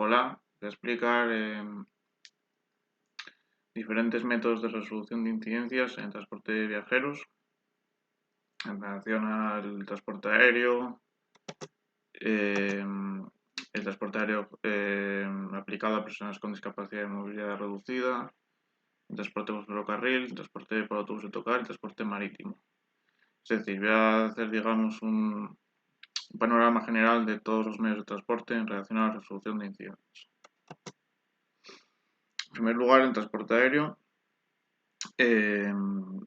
Hola, voy a explicar diferentes métodos de resolución de incidencias en transporte de viajeros en relación al transporte aéreo, el transporte aéreo aplicado a personas con discapacidad de movilidad reducida, el transporte por ferrocarril, el transporte por autobús autocar, el transporte marítimo. Es decir, voy a hacer, digamos, un panorama general de todos los medios de transporte en relación a la resolución de incidencias. En primer lugar, el transporte aéreo.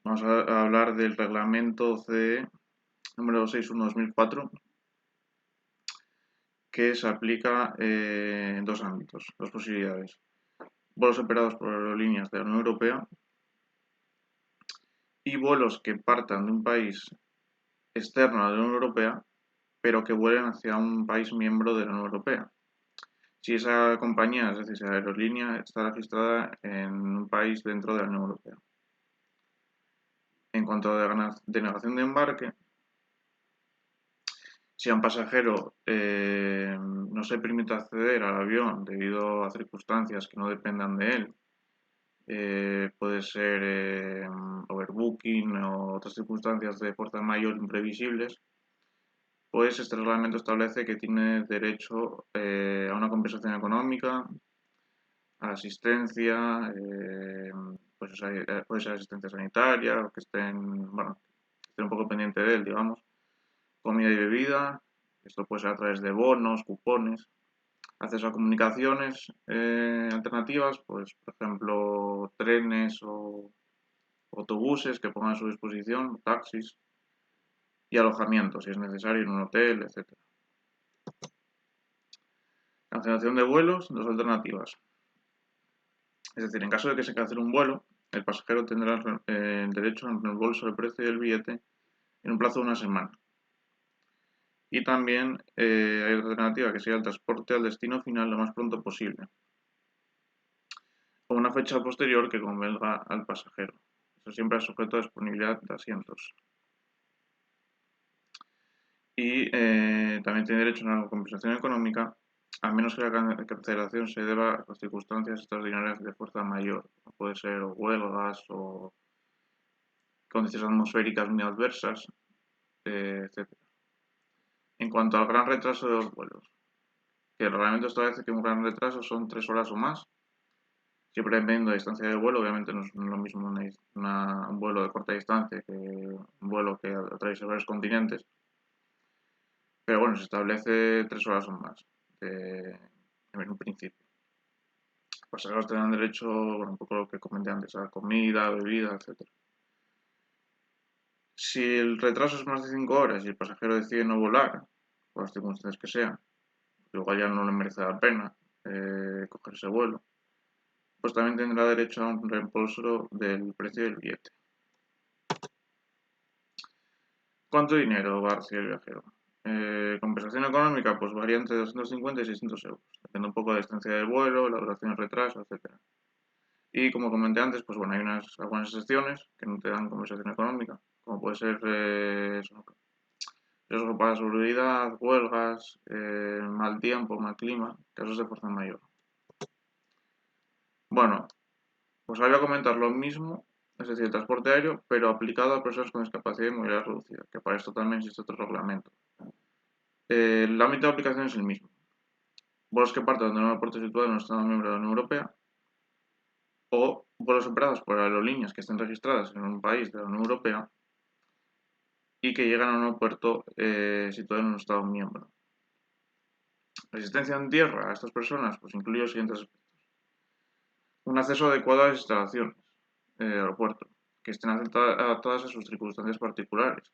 Vamos a hablar del reglamento CE número 61/2004, que se aplica en dos ámbitos, dos posibilidades. Vuelos operados por aerolíneas de la Unión Europea y vuelos que partan de un país externo a la Unión Europea, pero que vuelen hacia un país miembro de la Unión Europea. Si esa compañía, es decir, esa aerolínea, está registrada en un país dentro de la Unión Europea. En cuanto a denegación de embarque, si a un pasajero no se permite acceder al avión debido a circunstancias que no dependan de él, puede ser overbooking o otras circunstancias de fuerza mayor imprevisibles, pues este reglamento establece que tiene derecho a una compensación económica, a asistencia, pues puede ser asistencia sanitaria, o que estén un poco pendiente de él, digamos, comida y bebida. Esto puede ser a través de bonos, cupones, acceso a comunicaciones alternativas, pues por ejemplo trenes o autobuses que pongan a su disposición, taxis, y alojamiento, si es necesario, en un hotel, etc. Cancelación de vuelos, dos alternativas. Es decir, en caso de que se cancele un vuelo, el pasajero tendrá el derecho al reembolso del precio del billete en un plazo de una semana. Y también hay otra alternativa que sería el transporte al destino final lo más pronto posible, o una fecha posterior que convenga al pasajero. Eso siempre es sujeto a disponibilidad de asientos. Y también tiene derecho a una compensación económica, a menos que la cancelación se deba a circunstancias extraordinarias de fuerza mayor. Puede ser huelgas o condiciones atmosféricas muy adversas, etc. En cuanto al gran retraso de los vuelos, que el reglamento establece que un gran retraso son 3 horas o más, siempre dependiendo de la distancia de vuelo. Obviamente no es lo mismo un vuelo de corta distancia que un vuelo que atraviesa varios continentes, pero bueno, se establece 3 horas o más en un principio. Los pasajeros tendrán derecho, bueno, un poco lo que comenté antes, a comida, bebida, etc. Si el retraso es más de 5 horas y el pasajero decide no volar, por las circunstancias que sean, igual ya no le merece la pena coger ese vuelo, pues también tendrá derecho a un reembolso del precio del billete. ¿Cuánto dinero va a recibir el viajero? Compensación económica, pues varía entre 250 y 600 euros. Depende un poco de la distancia del vuelo, la duración del retraso, etc. Y como comenté antes, pues bueno, hay algunas excepciones que no te dan compensación económica, como puede ser riesgo para la seguridad, huelgas, mal tiempo, mal clima, casos de fuerza mayor. Bueno, pues ahora voy a comentar lo mismo, es decir, el transporte aéreo, pero aplicado a personas con discapacidad y movilidad reducida, que para esto también existe otro reglamento. El ámbito de aplicación es el mismo. Vuelos que parten de un aeropuerto situado en un Estado miembro de la Unión Europea o vuelos operados por aerolíneas que estén registradas en un país de la Unión Europea y que llegan a un aeropuerto situado en un Estado miembro. La asistencia en tierra a estas personas pues incluye los siguientes aspectos. Un acceso adecuado a las instalaciones del aeropuerto, que estén adaptadas a sus circunstancias particulares.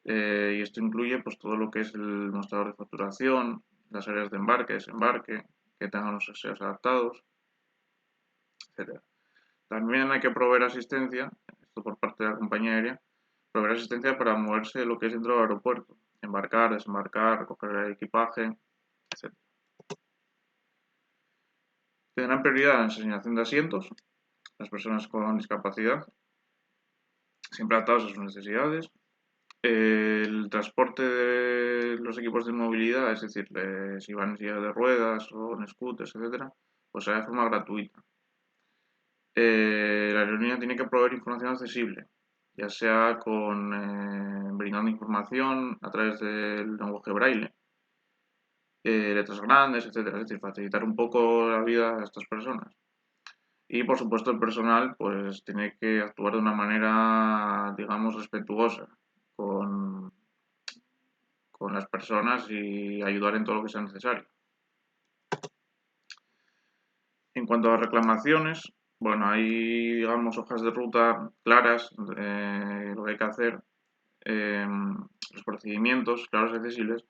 Y esto incluye pues todo lo que es el mostrador de facturación, las áreas de embarque, desembarque, que tengan los aseos adaptados, etc. También hay que proveer asistencia, esto por parte de la compañía aérea, proveer asistencia para moverse lo que es dentro del aeropuerto, embarcar, desembarcar, recoger el equipaje, etc. Tendrán prioridad en la asignación de asientos las personas con discapacidad, siempre adaptados a sus necesidades. El transporte de los equipos de movilidad, es decir, si van en silla de ruedas o en scooters, etcétera, pues será de forma gratuita. La aerolínea tiene que proveer información accesible, ya sea brindando información a través del lenguaje braille, letras grandes, etcétera, es decir, facilitar un poco la vida a estas personas. Y por supuesto el personal pues tiene que actuar de una manera, digamos, respetuosa con, con las personas y ayudar en todo lo que sea necesario. En cuanto a reclamaciones, bueno, hay, digamos, hojas de ruta claras, lo que hay que hacer, los procedimientos claros y accesibles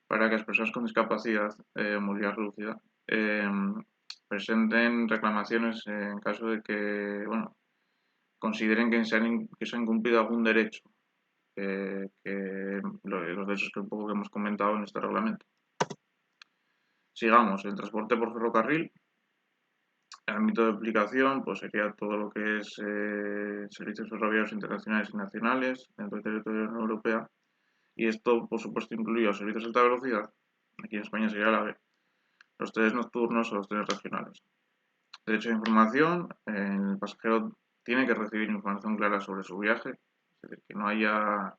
para que las personas con discapacidad o movilidad reducida eh, presenten reclamaciones en caso de que, bueno, consideren que se ha incumplido algún derecho, los derechos que un poco que hemos comentado en este reglamento. Sigamos, el transporte por ferrocarril. El ámbito de aplicación pues, sería todo lo que es servicios ferroviarios internacionales y nacionales dentro del territorio de la Unión Europea. Y esto, por supuesto, incluye los servicios de alta velocidad, aquí en España sería la B, los trenes nocturnos o los trenes regionales. Derecho a información, el pasajero tiene que recibir información clara sobre su viaje, es decir, que no haya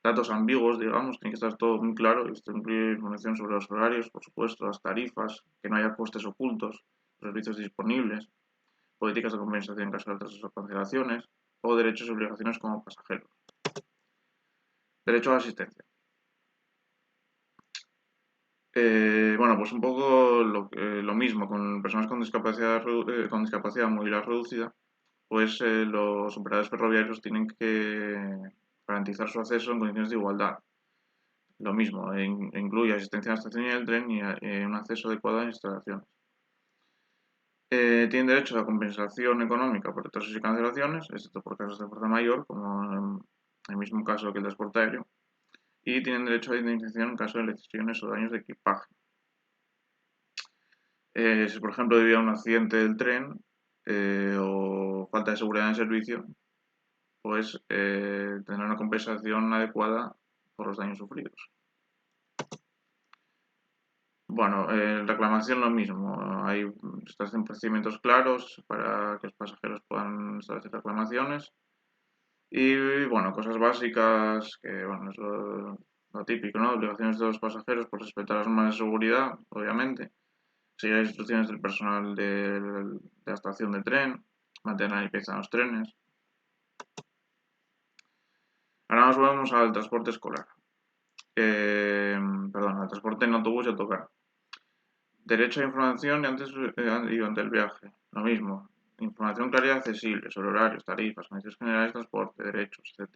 datos ambiguos, digamos, tiene que estar todo muy claro. Esto incluye información sobre los horarios, por supuesto, las tarifas, que no haya costes ocultos, los servicios disponibles, políticas de compensación en caso de retrasos o cancelaciones, o derechos y obligaciones como pasajeros. Derecho a la asistencia. Bueno, pues un poco lo mismo con personas con discapacidad movilidad reducida, pues los operadores ferroviarios tienen que garantizar su acceso en condiciones de igualdad. Lo mismo, incluye asistencia a la estación y el tren y un acceso adecuado a las instalaciones. Tienen derecho a compensación económica por retrasos y cancelaciones, excepto por casos de fuerza mayor, como en el mismo caso que el transporte aéreo, y tienen derecho a indemnización en caso de lesiones o daños de equipaje. Si, por ejemplo, debido a un accidente del tren o falta de seguridad en el servicio, pues tendrá una compensación adecuada por los daños sufridos. Bueno, reclamación lo mismo. Se establecen procedimientos claros para que los pasajeros puedan establecer reclamaciones. Y bueno, cosas básicas, que bueno, es lo típico, ¿no? Obligaciones de los pasajeros por respetar las normas de seguridad, obviamente. Seguir las instrucciones del personal de la estación de tren, mantener la limpieza en los trenes. Ahora nos volvemos al transporte escolar. Perdón, al transporte en autobús y autocar. Derecho a información y durante el viaje. Lo mismo. Información clara y accesible sobre horarios, tarifas, condiciones generales de transporte, derechos, etc.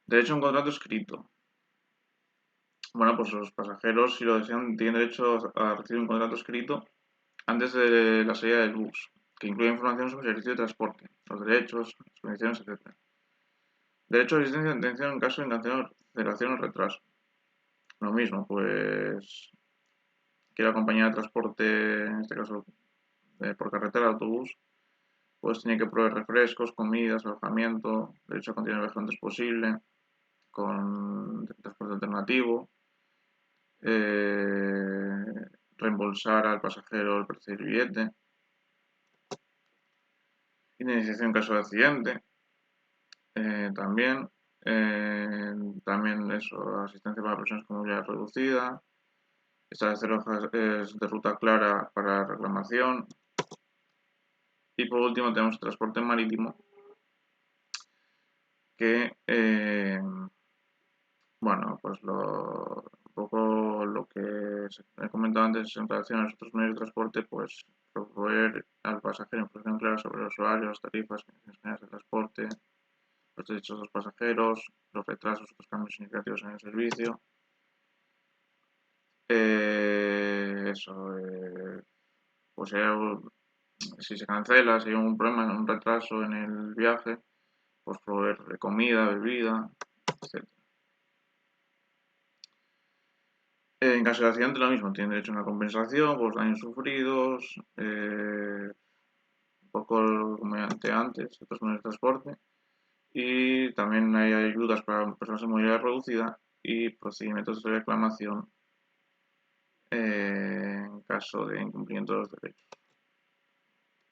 Derecho a un contrato escrito. Bueno, pues los pasajeros, si lo desean, tienen derecho a recibir un contrato escrito antes de la salida del bus, que incluye información sobre el servicio de transporte, los derechos, las condiciones, etc. Derecho a asistencia de atención en caso de cancelación o retraso. Lo mismo, pues que la compañía de transporte, en este caso por carretera, autobús, pues tiene que proveer refrescos, comidas, alojamiento, derecho a continuar viajando antes posible, con transporte alternativo, reembolsar al pasajero el precio del billete, indemnización en caso de accidente, también, también eso, asistencia para personas con movilidad reducida, establecer hojas de ruta clara para reclamación, y por último tenemos el transporte marítimo, que bueno, pues un poco lo que he comentado antes en relación a los otros medios de transporte, pues proveer al pasajero información clara sobre los horarios, las tarifas, condiciones generales de transporte, los derechos de los pasajeros, los retrasos, los cambios significativos en el servicio. Pues si se cancela, si hay un problema, un retraso en el viaje, pues proveer de comida, bebida, etc. En caso de accidente lo mismo, tienen derecho a una compensación por los daños sufridos, un poco como antes, otros medios de transporte, y también hay ayudas para personas en movilidad reducida y procedimientos de reclamación en caso de incumplimiento de los derechos.